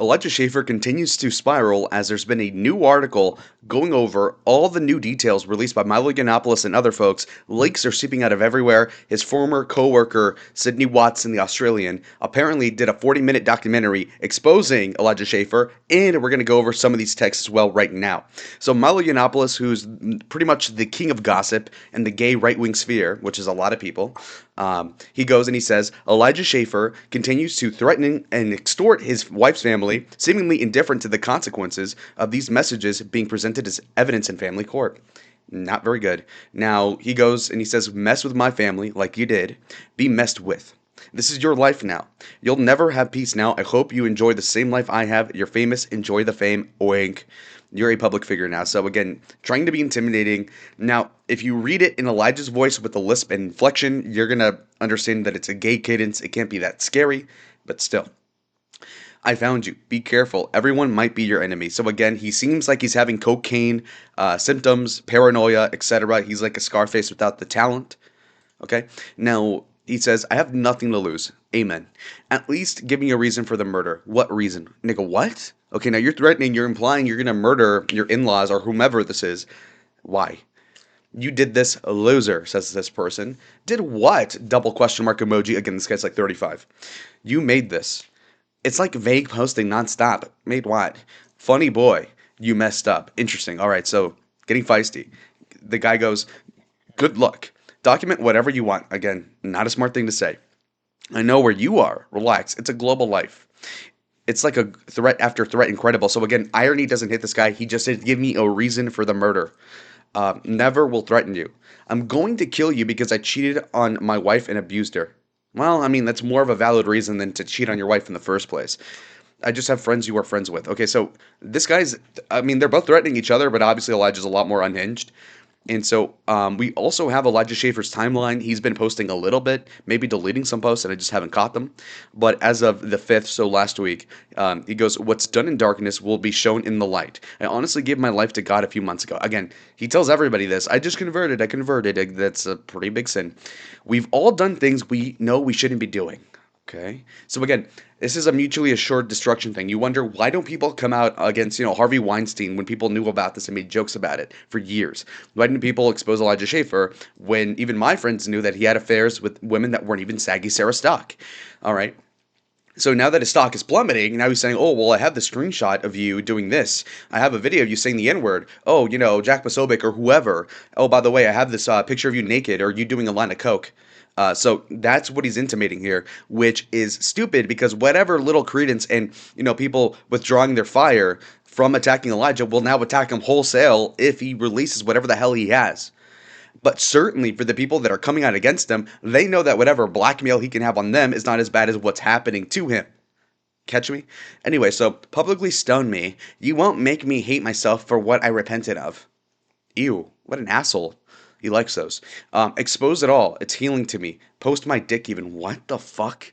Elijah Schaefer continues to spiral as there's been a new article going over all the new details released by Milo Yiannopoulos and other folks. Leaks are seeping out of everywhere. His former co-worker, Sydney Watson, the Australian, apparently did a 40-minute documentary exposing Elijah Schaefer, and we're going to go over some of these texts as well right now. So Milo Yiannopoulos, who's pretty much the king of gossip and the gay right-wing sphere, which is a lot of people, he goes and he says, Elijah Schaefer continues to threaten and extort his wife's family, seemingly indifferent to the consequences of these messages being presented as evidence in family court. Not very good. Now, he goes and he says, mess with my family like you did. Be messed with. This is your life now. You'll never have peace now. I hope you enjoy the same life I have. You're famous. Enjoy the fame. Oink. You're a public figure now. So again, trying to be intimidating. Now, if you read it in Elijah's voice with a lisp and inflection, you're going to understand that it's a gay cadence. It can't be that scary, but still. I found you. Be careful. Everyone might be your enemy. So again, he seems like he's having cocaine symptoms, paranoia, etc. He's like a Scarface without the talent. Okay? Now, he says, I have nothing to lose. Amen. At least give me a reason for the murder. What reason? Nigga, what? Okay, now you're threatening, you're implying you're going to murder your in-laws or whomever this is. Why? You did this, loser, says this person. Did what? Double question mark emoji. Again, this guy's like 35. You made this. It's like vague posting nonstop. Made what? Funny boy. You messed up. Interesting. All right, so getting feisty. The guy goes, good luck. Document whatever you want. Again, not a smart thing to say. I know where you are. Relax. It's a global life. It's like a threat after threat, incredible. So again, irony doesn't hit this guy. He just said, give me a reason for the murder. Never will threaten you. I'm going to kill you because I cheated on my wife and abused her. Well, I mean, that's more of a valid reason than to cheat on your wife in the first place. I just have friends you are friends with. Okay, so this guy's, I mean, they're both threatening each other, but obviously Elijah's a lot more unhinged. And so we also have Elijah Schaefer's timeline. He's been posting a little bit, maybe deleting some posts, and I just haven't caught them. But as of the 5th, so last week, he goes, what's done in darkness will be shown in the light. I honestly gave my life to God a few months ago. Again, he tells everybody this. I just converted. I converted. That's a pretty big sin. We've all done things we know we shouldn't be doing. Okay. So again, this is a mutually assured destruction thing. You wonder, why don't people come out against, Harvey Weinstein when people knew about this and made jokes about it for years? Why didn't people expose Elijah Schaefer when even my friends knew that he had affairs with women that weren't even saggy Sarah stock? All right. So now that his stock is plummeting, now he's saying, oh, well, I have the screenshot of you doing this. I have a video of you saying the N-word. Oh, Jack Posobiec or whoever. Oh, by the way, I have this picture of you naked or you doing a line of coke. So that's what he's intimating here, which is stupid because whatever little credence and, people withdrawing their fire from attacking Elijah will now attack him wholesale if he releases whatever the hell he has. But certainly for the people that are coming out against him, they know that whatever blackmail he can have on them is not as bad as what's happening to him. Catch me? Anyway, so publicly stone me. You won't make me hate myself for what I repented of. Ew, what an asshole. He likes those. Expose it all. It's healing to me. Post my dick even. What the fuck?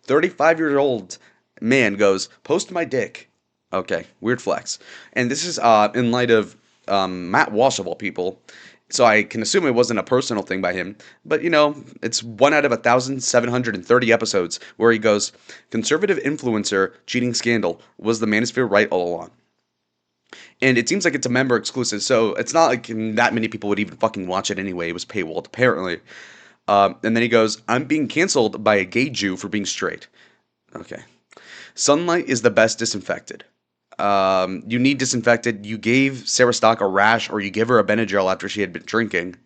35-year-old man goes, post my dick. Okay, weird flex. And this is in light of Matt Walsh of all people. So I can assume it wasn't a personal thing by him. But, it's 1 out of 1,730 episodes where he goes, conservative influencer cheating scandal. Was the manosphere right all along? And it seems like it's a member exclusive, so it's not like that many people would even fucking watch it anyway. It was paywalled, apparently. And then he goes, I'm being canceled by a gay Jew for being straight. Okay. Sunlight is the best disinfectant. You need disinfected. You gave Sarah Stock a rash, or you give her a Benadryl after she had been drinking.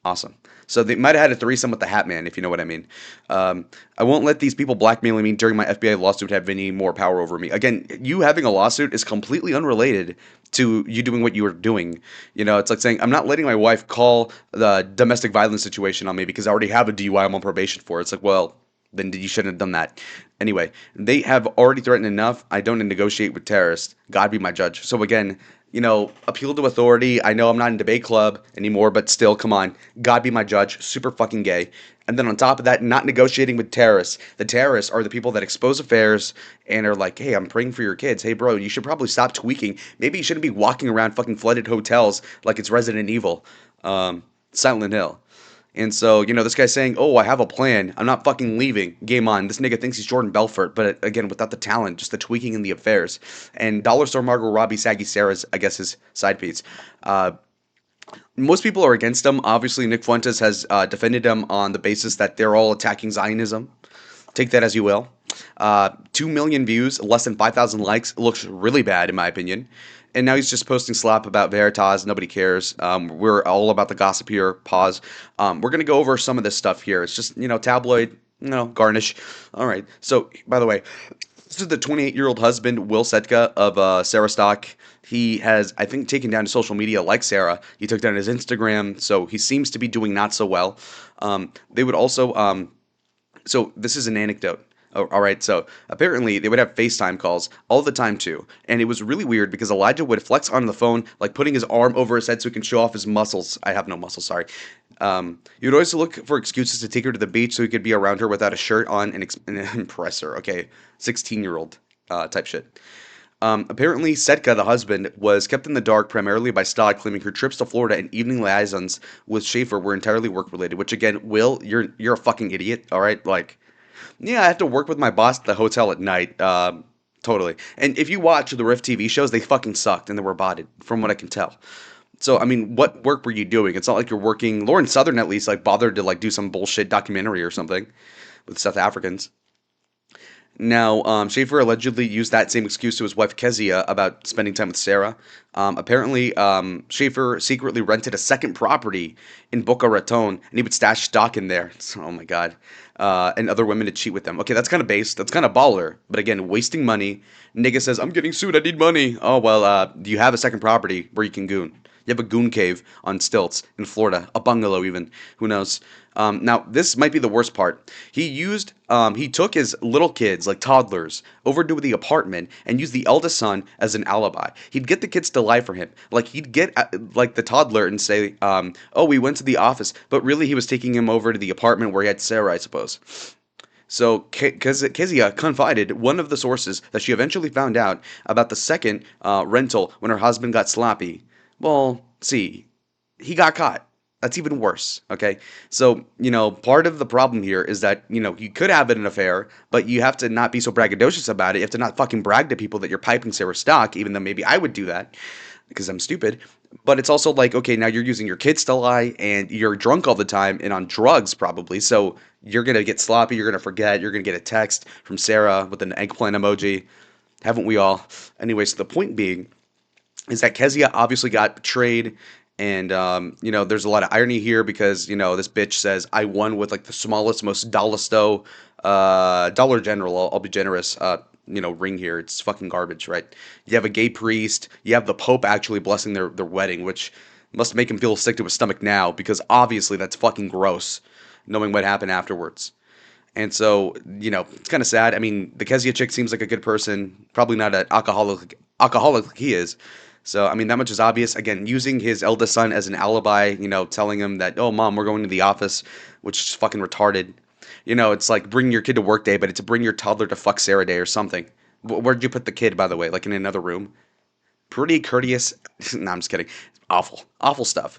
Awesome. So they might have had a threesome with the Hat Man, if you know what I mean. I won't let these people blackmailing me during my FBI lawsuit have any more power over me. Again, you having a lawsuit is completely unrelated to you doing what you were doing. It's like saying, I'm not letting my wife call the domestic violence situation on me because I already have a DUI I'm on probation for. It's like, well, then you shouldn't have done that. Anyway, they have already threatened enough. I don't negotiate with terrorists. God be my judge. So again, appeal to authority. I know I'm not in debate club anymore, but still, come on. God be my judge. Super fucking gay. And then on top of that, not negotiating with terrorists. The terrorists are the people that expose affairs and are like, hey, I'm praying for your kids. Hey, bro, you should probably stop tweaking. Maybe you shouldn't be walking around fucking flooded hotels like it's Resident Evil. Silent Hill. And so, this guy's saying, "Oh, I have a plan. I'm not fucking leaving." Game on. This nigga thinks he's Jordan Belfort, but again, without the talent, just the tweaking in the affairs. And Dollar Store Margot Robbie, Saggy Sarah's, I guess, his side piece. Uh, Most people are against him. Obviously, Nick Fuentes has defended him on the basis that they're all attacking Zionism. Take that as you will. 2 million views, less than 5,000 likes. Looks really bad, in my opinion. And now he's just posting slap about Veritas. Nobody cares. We're all about the gossip here. Pause. We're going to go over some of this stuff here. It's just, tabloid, garnish. All right. So, by the way, this is the 28-year-old husband, Will Setka, of Sarah Stock. He has, I think, taken down his social media like Sarah. He took down his Instagram, so he seems to be doing not so well. They would also so this is an anecdote. Oh, all right. So apparently they would have FaceTime calls all the time too, and it was really weird because Elijah would flex on the phone, like putting his arm over his head so he can show off his muscles. I have no muscles. Sorry. He would always look for excuses to take her to the beach so he could be around her without a shirt on and impress her. Okay, 16-year-old type shit. Apparently, Setka, the husband, was kept in the dark primarily by Stott, claiming her trips to Florida and evening liaisons with Schaefer were entirely work related. Which again, Will, you're a fucking idiot. All right, like, yeah, I have to work with my boss at the hotel at night. Totally. And if you watch the Riff TV shows, they fucking sucked and they were botted, from what I can tell. So I mean, what work were you doing? It's not like you're working. Lauren Southern at least like bothered to like do some bullshit documentary or something with South Africans. Now, Schaefer allegedly used that same excuse to his wife Kezia about spending time with Sarah. Apparently, Schaefer secretly rented a second property in Boca Raton, and he would stash stock in there. Oh my god. And other women to cheat with them. Okay, that's kind of base. That's kind of baller. But again, wasting money. Nigga says, "I'm getting sued. I need money." Oh well. Do you have a second property where you can goon? You have a goon cave on stilts in Florida, a bungalow even. Who knows? Now, this might be the worst part. He took his little kids, like toddlers, over to the apartment and used the eldest son as an alibi. He'd get the kids to lie for him. Like, he'd get, like, the toddler and say, "Oh, we went to the office," but really he was taking him over to the apartment where he had Sarah, I suppose. So Kezia confided one of the sources that she eventually found out about the second rental when her husband got sloppy. Well, see, he got caught. That's even worse. Okay. So, part of the problem here is that, you could have an affair, but you have to not be so braggadocious about it. You have to not fucking brag to people that you're piping Sarah stock, even though maybe I would do that because I'm stupid. But it's also like, okay, now you're using your kids to lie and you're drunk all the time and on drugs probably. So you're going to get sloppy. You're going to forget. You're going to get a text from Sarah with an eggplant emoji. Haven't we all? Anyway, so the point being is that Kezia obviously got betrayed. And, there's a lot of irony here because, this bitch says, "I won with like the smallest, most dollasto, Dollar General, I'll be generous, ring here." It's fucking garbage, right? You have a gay priest. You have the Pope actually blessing their wedding, which must make him feel sick to his stomach now because obviously that's fucking gross, knowing what happened afterwards. And so, it's kind of sad. I mean, the Kezia chick seems like a good person, probably not an alcoholic like he is. So, I mean, that much is obvious. Again, using his eldest son as an alibi, telling him that, "Oh, mom, we're going to the office," which is fucking retarded. It's like bring your kid to work day, but it's bring your toddler to fuck Sarah day or something. Where'd you put the kid, by the way? Like in another room? Pretty courteous. No, I'm just kidding. Awful. Awful stuff.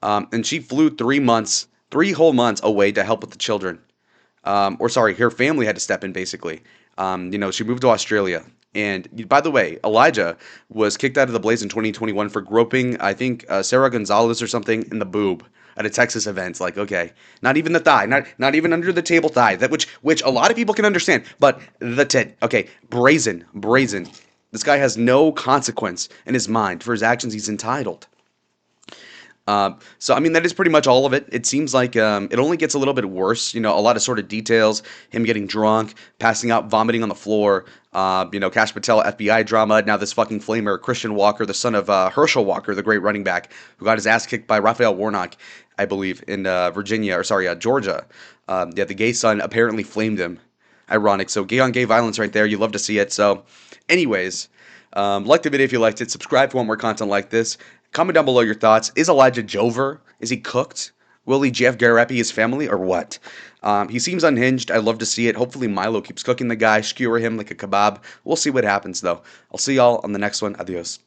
And she flew 3 months, 3 whole months away to help with the children. Or sorry, her family had to step in basically. She moved to Australia. And by the way, Elijah was kicked out of the Blaze in 2021 for groping, I think, Sarah Gonzalez or something in the boob at a Texas event. Like, okay, not even the thigh, not even under the table thigh, that which a lot of people can understand, but the tit. Okay, brazen, brazen. This guy has no consequence in his mind for his actions. He's entitled. So I mean that is pretty much all of it. It seems like it only gets a little bit worse. A lot of sort of details: him getting drunk, passing out, vomiting on the floor. Cash Patel FBI drama. Now this fucking flamer Christian Walker, the son of Herschel Walker, the great running back, who got his ass kicked by Raphael Warnock, I believe, in Georgia. The gay son apparently flamed him. Ironic. So gay on gay violence right there. You love to see it. So, anyways, like the video if you liked it. Subscribe for more content like this. Comment down below your thoughts. Is Elijah Jover? Is he cooked? Will he Jeff Garapi his family or what? He seems unhinged. I love to see it. Hopefully Milo keeps cooking the guy, skewer him like a kebab. We'll see what happens though. I'll see y'all on the next one. Adios.